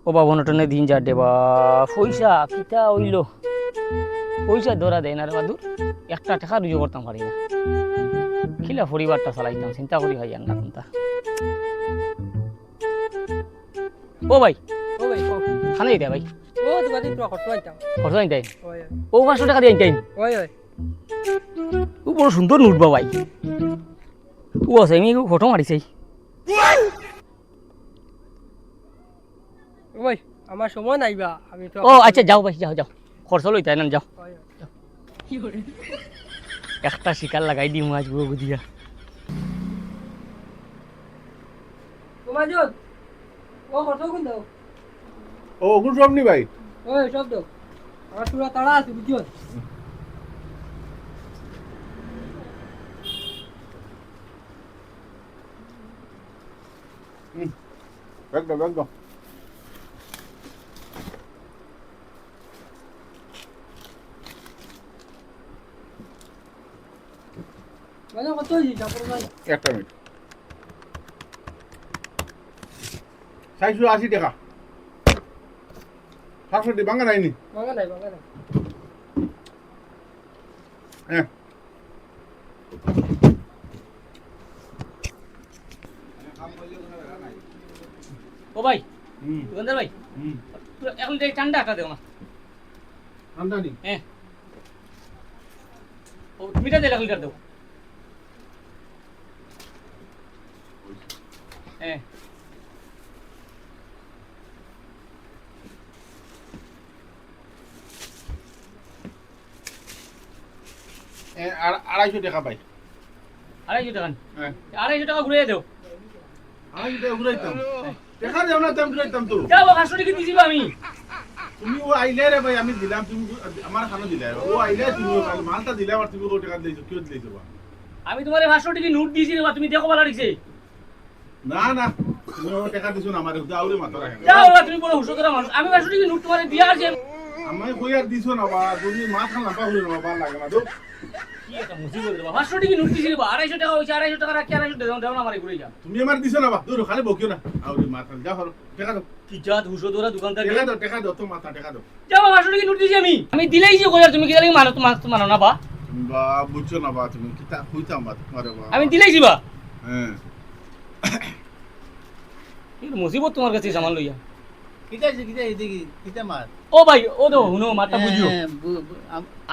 ও বাবা নটনে দিন যা দেবা পয়সা কিতা হইল পয়সা ধরা দেয় না রে বাদুর একটা টাকা রুজু করতাম পারি না খিলা পরিবারটা চালাইতাম চিন্তা করি ভাই না কোনটা ও ভাই খানাই দে ভাই ও দোকানে তো খরচ আইতাম খরচ নাই দেয় ওই ও 500 টাকা দিয়ে আইতাম ওই ওই ও বড় সুন্দর নোট বা ভাই ও আছে আমি ফটো মারিছি ওই আমার সময় নাইবা আমি তো ও আচ্ছা যাও ভাই যাও যাও খরচ লইতে না যাও ওই একটা শিকার লাগাই দিই মাছ গুলো দিয়া তোমার জোত ও খরচ কোন দাও ও ওগুলো সব নি ভাই ওই সব দাও আমার পুরো তাড়া আছে বুঝছো একদম একদম মানে কত হইছে তারপর ভাই একটা মিনিট 480 টাকা 700 বাঙ্গা নাইনি ভাঙা নাই হ্যাঁ ও ভাই হুম দোকানদার ভাই হুম এখন দেখ ঠান্ডা একটা দেও না ঠান্ডা নি হ্যাঁ ও মিটা দে লিটার দাও হ্যাঁ আড়াইশো টাকা ভাই 250 টাকা হ্যাঁ 250 টাকা ঘুরে দাও 250 টাকা ঘুরাইতাম দেখা দেও না তেম ঘুরাইতাম তো যাও 500 টাকা দিছি আমি তুমি ও আইলে রে ভাই আমি দিলাম তুমি আমার খানো দিলে ও আইলে তুমি মালটা দিলে আর তুমি ও টাকা দিয়েছো কিউ দিয়েছো বা আমি তোমারে 500 টাকা নোট দিছি রে তুমি দেখো ভালো লাগছে না না তুমি ও টাকা দিছো না আমার আউরে মাথা রাখে যাও বাবা তুমি বড় হুশো করা মানুষ আমি 500 টাকা নোট তোমারে দিয়া আছে আমি কই আর দিছো না বা তুমি মাথা লাম্বা হইলো না বা লাগে না তো কি একটা মুসিবত রে বাবা 500 টাকা নোট দিছি রে বাবা 250 টাকা হইছে 250 টাকা রাখি 250 দাও দাও না আমারে ঘুরে যা তুমি আমার দিছো না বা দূর খালি বকিও না আউরে মাথা যাও হলো টাকা দাও কি জাত হুশো তোরা দোকানদার টাকা দাও তো মাথা টাকা দাও যাও 500 টাকা নোট দিছি আমি দিলেই যে কইরা তুমি কি জানি মানো মানো না বা বা বুঝছো না বা তুমি কিতা কইতাম বা তোমারে বা আমি দিলেইছি বা হ্যাঁ কি মুসিবত তোমার কাছে সামান লইয়া কিতা এদিকে কিতা মার ও ভাই ও দো হুনো মাথা বুঝিও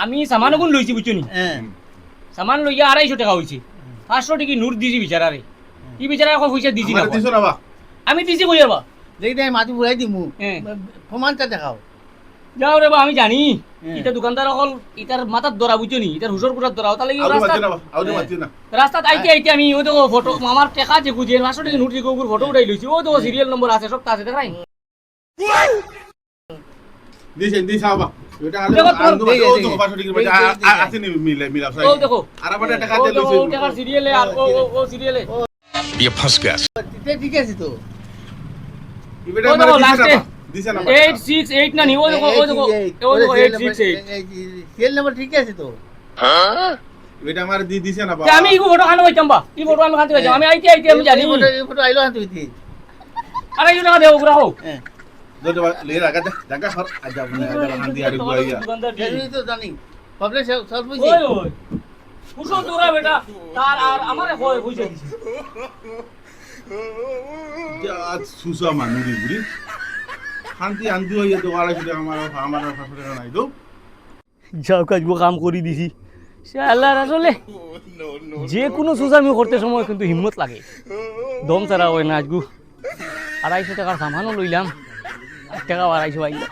আমি সামান কোন লইছি বুঝছো নি হ্যাঁ সামান লইয়া 250 টাকা হইছে 500 টাকা নোট দিছি বিচারারে কি বিচারা এখন পয়সা দিছি না আমার দিছো না বা আমি দিছি কইয়া বা দেখি তাই মাটি বুড়াই দিমু হ্যাঁ। প্রমাণটা দেখাও যাও রে বা আমি জানি হ্যাঁ। এটা দোকানদার অকল ইটার মাথার ধরা বুঝছো নি ইটার হুশোর কুটার ধরা তাহলে কি আউরে রাস্তা মাতি না বা আউরে মাতি না রাস্তাত আইতে আইতে আমি ও দেখো ফটো আমার টাকা যে গুজে 500 টাকা নোট দিয়ে উপর ফটো উঠাই লইছি ও দেখো সিরিয়াল নম্বর আছে সব আছে দেখাই দিছে বা এটা আলো দেখো তোমার আলো দেখে, ও তো দেখে। 500 টাকা আছে নি মিলা ও দেখো আর আবার টাকা ও দিয়ে দেখো লইছে ও টাকার সিরিয়ালে আর ও সিরিয়ালে ये फंस गया ঠিক আছে তো ইবেটা ও আমার দেখো লাস্টে দিছে না 868 না নি ও দেখো 868 সেল নাম্বার ঠিক আছে তো এটা আমার দিছে না বা আমি ইগো ফটো খানো হইতাম বা কি ফটো আমি খাতে হইতাম আমি আইতে আইতে আমি জানি এই ফটো আইলো হাতে হইতি 250 টাকা দেও ওগুলা হোক হ্যাঁ দো লে রাগা জায়গা সর আজা বনে আজা হান্দি আর গুইয়া এই তো জানি পাবলিক সব বুঝি ওই ওই কুসো তোরা বেটা তার আর আমারে হয় হইছে দিছে আজ সুসা মানুরি বুড়ি শান্তি আন্দি হইয়া তো আড়াইশো টাকা আমার 500 টাকা নাই তো যাও কাজ কাম করে দিছি সে আল্লাহর আসলে যে কোনো সুসামি করতে সময় কিন্তু হিম্মত লাগে দম ছাড়া হয় না আজগু 250 টাকার সামানও লইলাম টাকা 250 আইলো